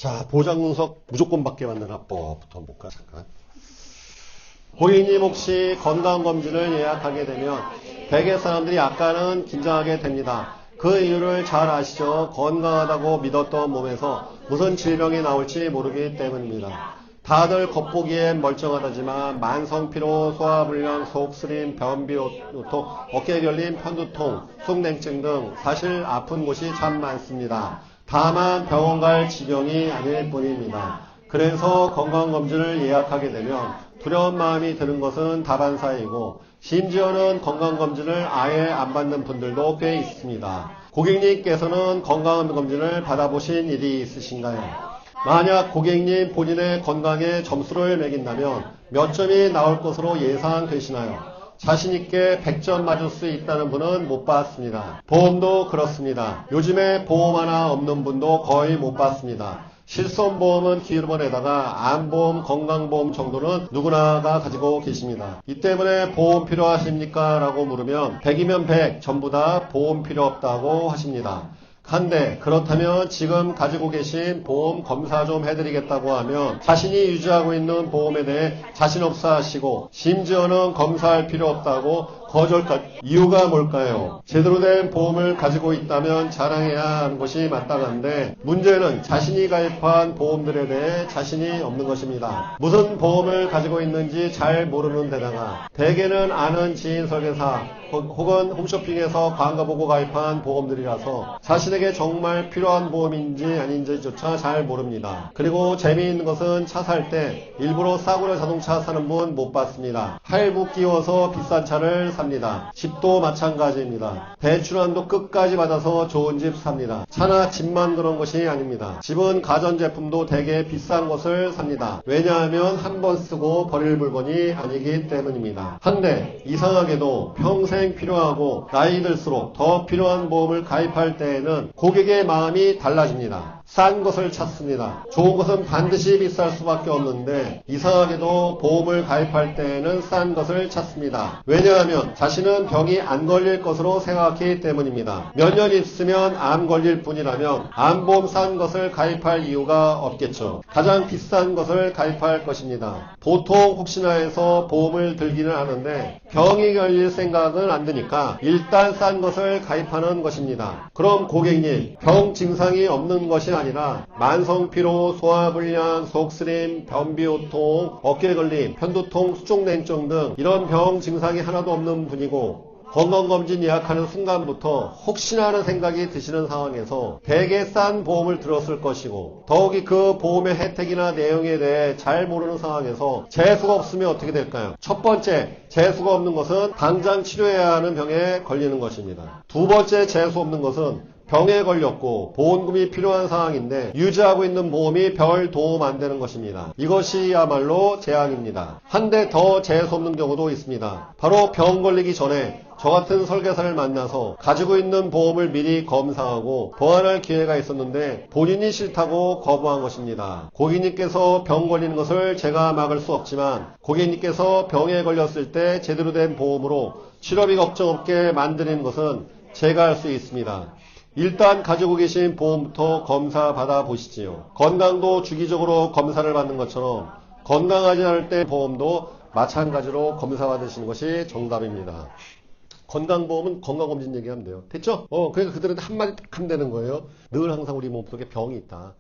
자, 보장분석 무조건 받게 만드는 합법부터 한번 볼까요? 잠깐. 고객님 혹시 건강검진을 예약하게 되면 대개 사람들이 약간은 긴장하게 됩니다. 그 이유를 잘 아시죠? 건강하다고 믿었던 몸에서 무슨 질병이 나올지 모르기 때문입니다. 다들 겉보기엔 멀쩡하다지만 만성피로, 소화불량, 속쓰림, 변비오통, 어깨결림, 편두통, 속냉증 등 사실 아픈 곳이 참 많습니다. 다만 병원 갈 지경이 아닐 뿐입니다. 그래서 건강검진을 예약하게 되면 두려운 마음이 드는 것은 다반사이고 심지어는 건강검진을 아예 안 받는 분들도 꽤 있습니다. 고객님께서는 건강검진을 받아보신 일이 있으신가요? 만약 고객님 본인의 건강에 점수를 매긴다면 몇 점이 나올 것으로 예상되시나요? 자신있게 100점 맞을 수 있다는 분은 못 봤습니다. 보험도 그렇습니다. 요즘에 보험 하나 없는 분도 거의 못 봤습니다. 실손보험은 기본에다가 암보험, 건강보험 정도는 누구나가 가지고 계십니다. 이 때문에 보험 필요하십니까? 라고 물으면 100이면 100 전부 다 보험 필요 없다고 하십니다. 한데 그렇다면 지금 가지고 계신 보험 검사 좀 해드리겠다고 하면 자신이 유지하고 있는 보험에 대해 자신 없어 하시고 심지어는 검사할 필요 없다고 거절까지. 이유가 뭘까요? 제대로 된 보험을 가지고 있다면 자랑해야 하는 것이 마땅한데 문제는 자신이 가입한 보험들에 대해 자신이 없는 것입니다. 무슨 보험을 가지고 있는지 잘 모르는 데다가 대개는 아는 지인 설계사 혹은 홈쇼핑에서 광고 보고 가입한 보험들이라서 자신에게 정말 필요한 보험인지 아닌지조차 잘 모릅니다. 그리고 재미있는 것은 차 살 때 일부러 싸구려 자동차 사는 분 못 봤습니다. 할부 끼워서 비싼 차를 삽니다. 집도 마찬가지입니다. 대출한도 끝까지 받아서 좋은 집 삽니다. 차나 집만 그런 것이 아닙니다. 집은 가전제품도 되게 비싼 것을 삽니다. 왜냐하면 한 번 쓰고 버릴 물건이 아니기 때문입니다. 한데 이상하게도 평생 필요하고 나이 들수록 더 필요한 보험을 가입할 때에는 고객의 마음이 달라집니다. 싼 것을 찾습니다. 좋은 것은 반드시 비쌀 수밖에 없는데 이상하게도 보험을 가입할 때에는 싼 것을 찾습니다. 왜냐하면 자신은 병이 안 걸릴 것으로 생각하기 때문입니다. 몇 년 있으면 암 걸릴 뿐이라면 암보험 싼 것을 가입할 이유가 없겠죠. 가장 비싼 것을 가입할 것입니다. 보통 혹시나 해서 보험을 들기는 하는데 병이 걸릴 생각은 안 드니까 일단 싼 것을 가입하는 것입니다. 그럼 고객님, 병 증상이 없는 것이 아니라 만성피로, 소화불량, 속쓰림, 변비오통, 어깨걸림, 편두통, 수족냉증 등 이런 병 증상이 하나도 없는 분이고 건강검진 예약하는 순간부터 혹시나 하는 생각이 드시는 상황에서 되게 싼 보험을 들었을 것이고 더욱이 그 보험의 혜택이나 내용에 대해 잘 모르는 상황에서 재수가 없으면 어떻게 될까요? 첫 번째, 재수가 없는 것은 당장 치료해야 하는 병에 걸리는 것입니다. 두 번째, 재수 없는 것은 병에 걸렸고 보험금이 필요한 상황인데 유지하고 있는 보험이 별 도움 안 되는 것입니다. 이것이야말로 재앙입니다. 한데 더 재수 없는 경우도 있습니다. 바로 병 걸리기 전에 저 같은 설계사를 만나서 가지고 있는 보험을 미리 검사하고 보완할 기회가 있었는데 본인이 싫다고 거부한 것입니다. 고객님께서 병 걸리는 것을 제가 막을 수 없지만 고객님께서 병에 걸렸을 때 제대로 된 보험으로 치료비 걱정 없게 만드는 것은 제가 할 수 있습니다. 일단 가지고 계신 보험부터 검사 받아 보시지요. 건강도 주기적으로 검사를 받는 것처럼 건강하지 않을 때 보험도 마찬가지로 검사 받으시는 것이 정답입니다. 건강보험은 건강검진 얘기하면 돼요. 됐죠? 그러니까 그들은 한마디 딱 하면 되는 거예요. 늘 항상 우리 몸속에 병이 있다.